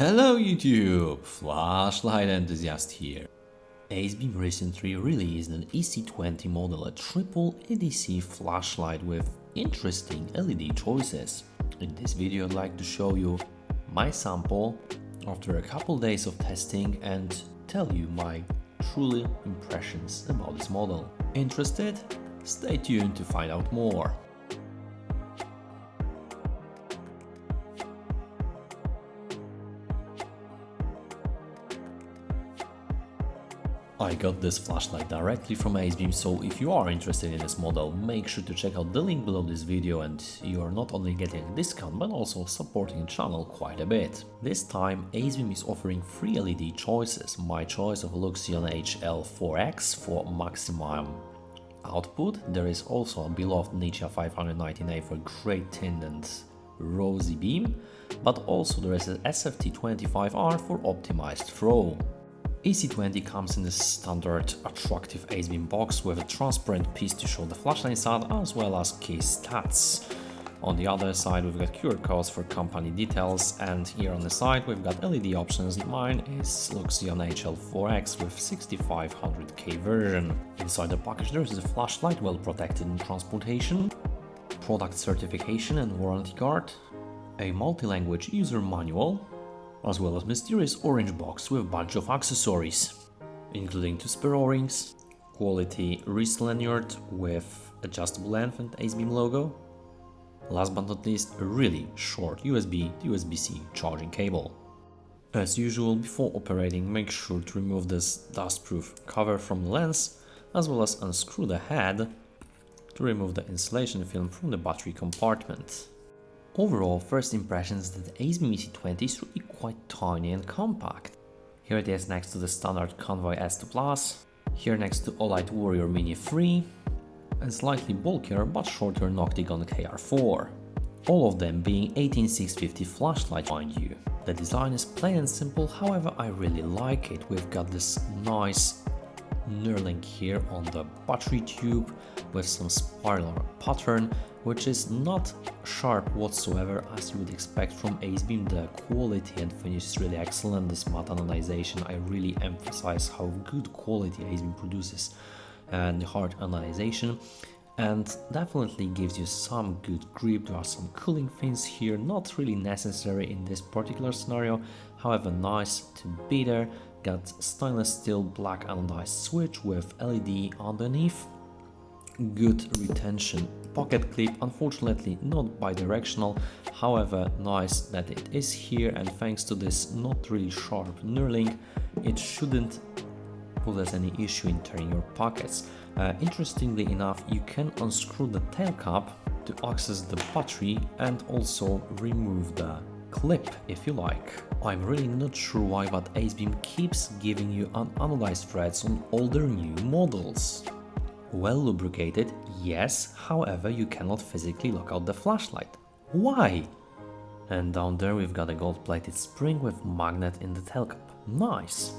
Hello YouTube! Flashlight Enthusiast here. Acebeam recently released an EC20 model, a triple EDC flashlight with interesting LED choices. In this video I'd like to show you my sample after a couple days of testing and tell you my truly impressions about this model. Interested? Stay tuned to find out more. I got this flashlight directly from Acebeam, so if you are interested in this model, make sure to check out the link below this video and you are not only getting a discount but also supporting the channel quite a bit. This time Acebeam is offering 3 LED choices, my choice of Luxeon HL4X for maximum output. There is also a beloved Nichia 519A for great tint and rosy beam, but also there is an SFT25R for optimized throw. EC20 comes in the standard attractive Acebeam box with a transparent piece to show the flashlight inside as well as key stats. On the other side we've got QR codes for company details, and here on the side we've got LED options. Mine is Luxeon HL4X with 6500K version. Inside the package there is a flashlight well protected in transportation, product certification and warranty card, a multi-language user manual, as well as mysterious orange box with a bunch of accessories, including 2 spare O-rings, quality wrist lanyard with adjustable length and Acebeam logo. Last but not least, a really short USB to USB-C charging cable. As usual, before operating, make sure to remove this dustproof cover from the lens, as well as unscrew the head to remove the insulation film from the battery compartment. Overall, first impressions that the Acebeam EC20 is really quite tiny and compact. Here it is next to the standard Convoy S2 Plus, here next to Olight Warrior Mini 3, and slightly bulkier but shorter Noctigon KR4. All of them being 18650 flashlight, mind you. The design is plain and simple, however I really like it. We've got this nice knurling here on the battery tube with some spiral pattern, which is not sharp whatsoever as you would expect from Acebeam. The quality and finish is really excellent. This matte anodization, I really emphasize how good quality Acebeam produces and the hard anodization, and definitely gives you some good grip. There are some cooling fins here, not really necessary in this particular scenario, however nice to be there. Got stainless steel black anodized switch with LED underneath. Good retention pocket clip, unfortunately not bi-directional, however nice that it is here, and thanks to this not really sharp knurling it shouldn't pose us any issue in turning your pockets. Interestingly enough, you can unscrew the tail cap to access the battery and also remove the clip if you like. I'm really not sure why, but Acebeam keeps giving you unanodized threads on all their new models. Well lubricated, yes, however you cannot physically lock out the flashlight. Why? And down there we've got a gold-plated spring with magnet in the tail cap. Nice!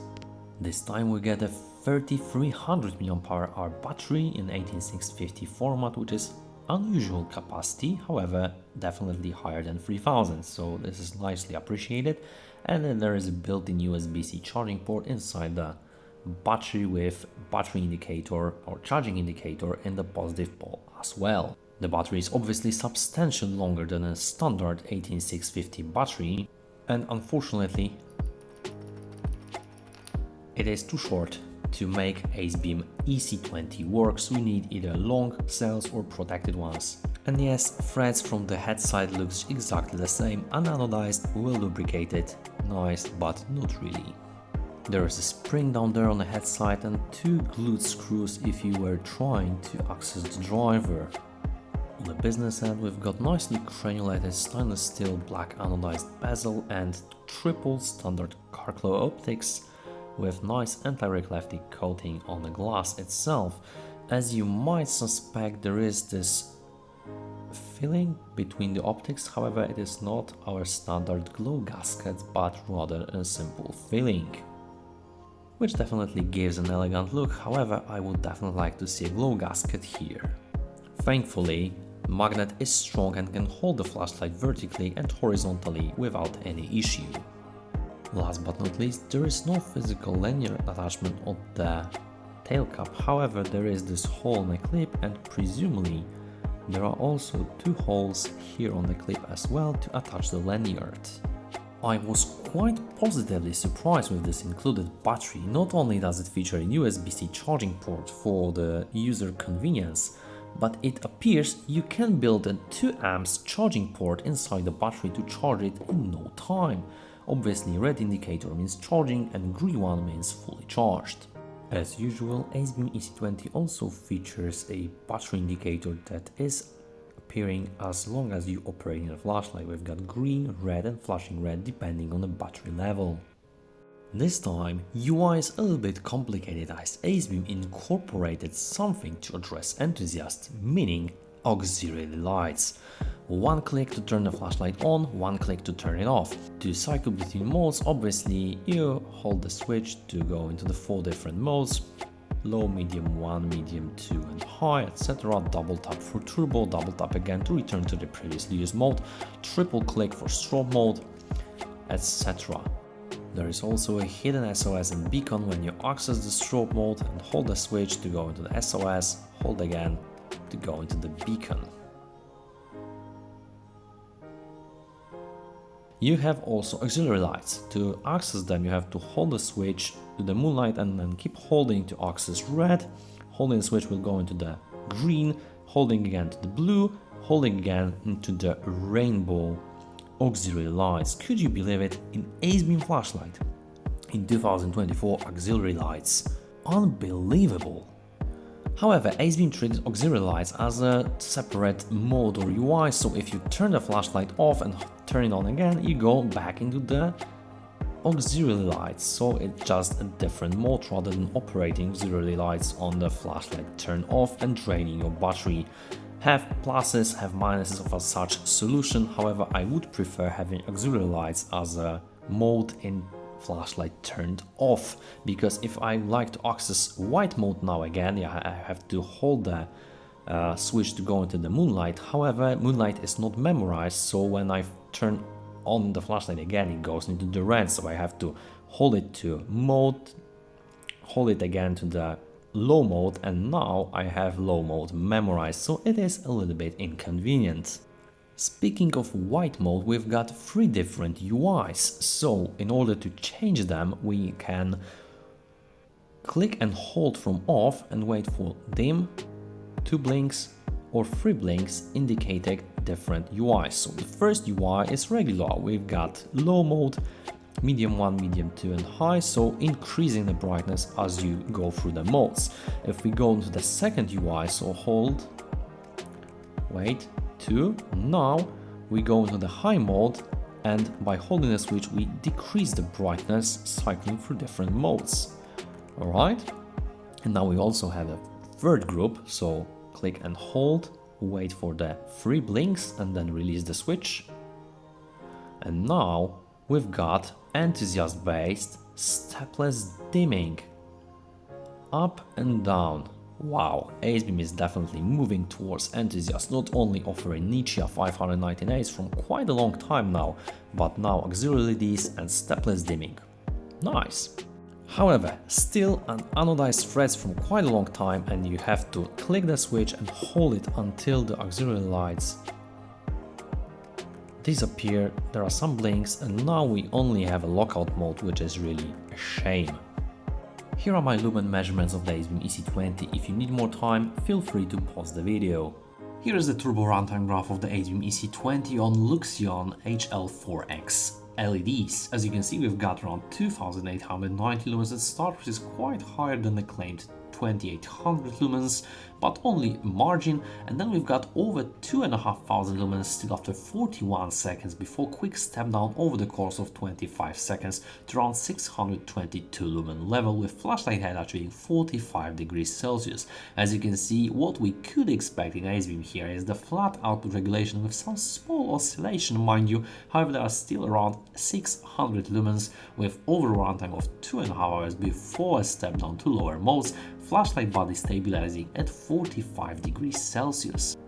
This time we get a 3300 mAh battery in 18650 format, which is unusual capacity, however definitely higher than 3000, so this is nicely appreciated. And then there is a built-in USB-C charging port inside the battery with battery indicator or charging indicator in the positive pole as well. The battery is obviously substantially longer than a standard 18650 battery, and unfortunately it is too short to make Acebeam EC20 work, so we need either long cells or protected ones. And yes, threads from the head side looks exactly the same, unanodized, well lubricated, nice, but not really. There is a spring down there on the head side and 2 glued screws if you were trying to access the driver. On the business end we've got nicely granulated stainless steel black anodized bezel and triple standard Carclo optics with nice anti-reflective coating on the glass itself. As you might suspect, there is this filling between the optics, however it is not our standard glow gasket but rather a simple filling, which definitely gives an elegant look. However, I would definitely like to see a glow gasket here. Thankfully, the magnet is strong and can hold the flashlight vertically and horizontally without any issue. Last but not least, there is no physical linear attachment on the tail cap, however there is this hole in the clip and presumably there are also two holes here on the clip as well to attach the lanyard. I was quite positively surprised with this included battery. Not only does it feature a USB-C charging port for the user convenience, but it appears you can build a 2 amps charging port inside the battery to charge it in no time. Obviously red indicator means charging and green one means fully charged. As usual, Acebeam EC20 also features a battery indicator that is appearing as long as you operate in a flashlight. We've got green, red and flashing red depending on the battery level. This time, UI is a little bit complicated as Acebeam incorporated something to address Enthusiast, meaning auxiliary lights. One click to turn the flashlight on, one click to turn it off. To cycle between modes, obviously you hold the switch to go into the 4 different modes: low, medium 1, medium 2 and high, etc. Double tap for turbo, double tap again to return to the previously used mode, triple click for strobe mode, etc. There is also a hidden SOS and beacon when you access the strobe mode and hold the switch to go into the SOS, hold again to go into the beacon. You have also auxiliary lights. To access them you have to hold the switch to the moonlight and then keep holding to access red. Holding the switch will go into the green, holding again to the blue, holding again into the rainbow auxiliary lights. Could you believe it? In Acebeam flashlight in 2024 auxiliary lights. Unbelievable! However, Acebeam treats auxiliary lights as a separate mode or UI, so if you turn the flashlight off and turn it on again, you go back into the auxiliary lights, so it's just a different mode rather than operating auxiliary lights on the flashlight turn off and draining your battery. Have pluses, have minuses of a such solution, however I would prefer having auxiliary lights as a mode in flashlight turned off, because if I like to access white mode now again, yeah, I have to hold the switch to go into the moonlight. However, moonlight is not memorized, so when I turn on the flashlight again it goes into the red, so I have to hold it to mode, hold it again to the low mode, and now I have low mode memorized, so it is a little bit inconvenient. Speaking of white mode, we've got 3 different UIs, so in order to change them we can click and hold from off and wait for dim, 2 blinks or 3 blinks indicating different UIs. So the first UI is regular, we've got low mode, medium 1, medium 2 and high, so increasing the brightness as you go through the modes. If we go into the second UI, so hold, wait, 2, now we go into the high mode and by holding the switch we decrease the brightness cycling through different modes. Alright, and now we also have a third group, so click and hold, wait for the 3 blinks and then release the switch. And now we've got Enthusiast based stepless dimming, up and down. Wow, Acebeam is definitely moving towards Enthusiast, not only offering Nichia 519As from quite a long time now, but now auxiliary LEDs and stepless dimming. Nice! However, still an anodized threads from quite a long time and you have to click the switch and hold it until the auxiliary lights disappear. There are some blinks and now we only have a lockout mode, which is really a shame. Here are my lumen measurements of the Acebeam EC20. If you need more time, feel free to pause the video. Here is the turbo runtime graph of the Acebeam EC20 on Luxeon HL4X LEDs. As you can see, we've got around 2890 lumens at start, which is quite higher than the claimed 2800 lumens, but only margin, and then we've got over 2500 lumens still after 41 seconds before quick step down over the course of 25 seconds to around 622 lumen level, with flashlight head achieving 45 degrees Celsius. As you can see, what we could expect in Acebeam here is the flat output regulation with some small oscillation, mind you. However, there are still around 600 lumens with overall runtime of 2.5 hours before a step down to lower modes, flashlight body stabilizing at 45 degrees Celsius.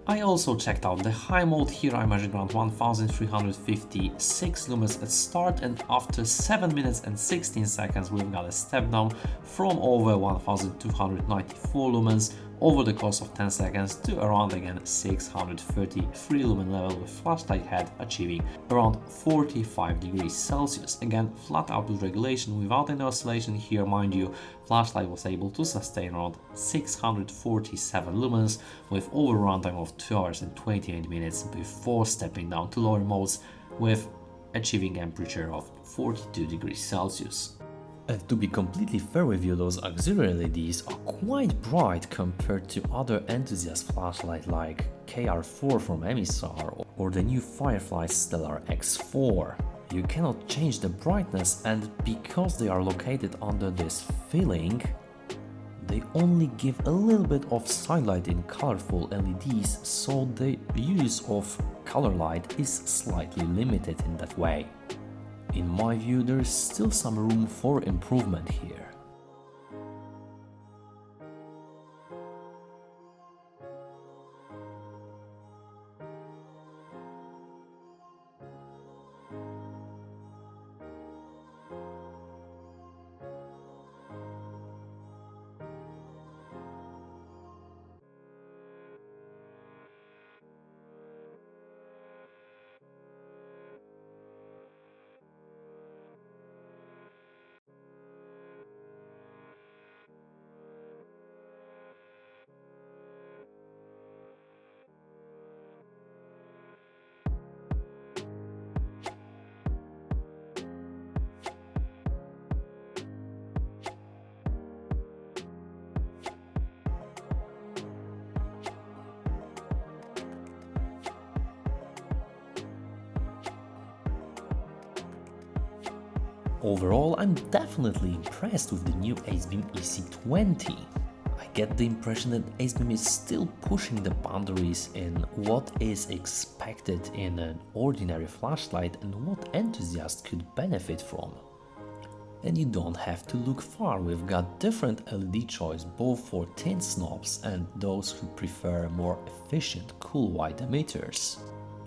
I also checked out the high mode. Here I measured around 1356 lumens at start, and after 7 minutes and 16 seconds we've got a step down from over 1294 lumens over the course of 10 seconds to around again 633 lumen level, with flashlight head achieving around 45 degrees Celsius. Again, flat output regulation without any oscillation here, mind you. Flashlight was able to sustain around 647 lumens with over runtime of 2 hours and 28 minutes before stepping down to lower modes with achieving temperature of 42 degrees Celsius. And to be completely fair with you, those auxiliary LEDs are quite bright compared to other Enthusiast flashlights like KR4 from Emisar or the new Firefly Stellar X4. You cannot change the brightness, and because they are located under this filling, they only give a little bit of sunlight in colorful LEDs, so the use of color light is slightly limited in that way. In my view, there is still some room for improvement here. Overall, I'm definitely impressed with the new Acebeam EC20. I get the impression that Acebeam is still pushing the boundaries in what is expected in an ordinary flashlight and what enthusiasts could benefit from. And you don't have to look far, we've got different LED choice both for thin snobs and those who prefer more efficient cool white emitters.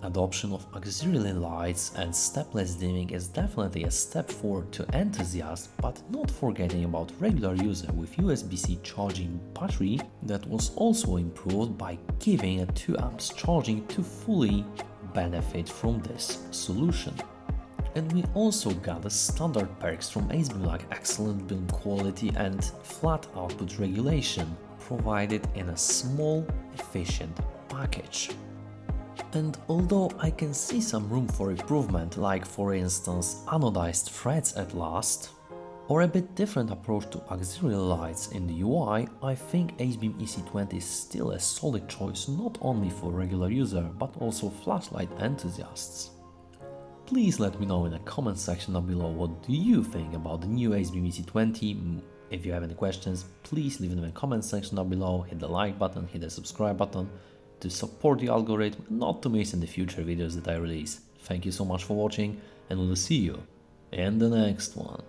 Adoption of auxiliary lights and stepless dimming is definitely a step forward to enthusiasts, but not forgetting about regular user with USB-C charging battery that was also improved by giving a 2 amps charging to fully benefit from this solution. And we also got the standard perks from Acebeam like excellent build quality and flat output regulation provided in a small, efficient package. And although I can see some room for improvement, like for instance anodized threads at last, or a bit different approach to auxiliary lights in the UI, I think Acebeam EC20 is still a solid choice not only for regular user but also flashlight enthusiasts. Please let me know in the comment section down below what do you think about the new Acebeam EC20. If you have any questions, please leave them in the comment section down below, hit the like button, hit the subscribe button to support the algorithm, not to miss in the future videos that I release. Thank you so much for watching, and we'll see you in the next one.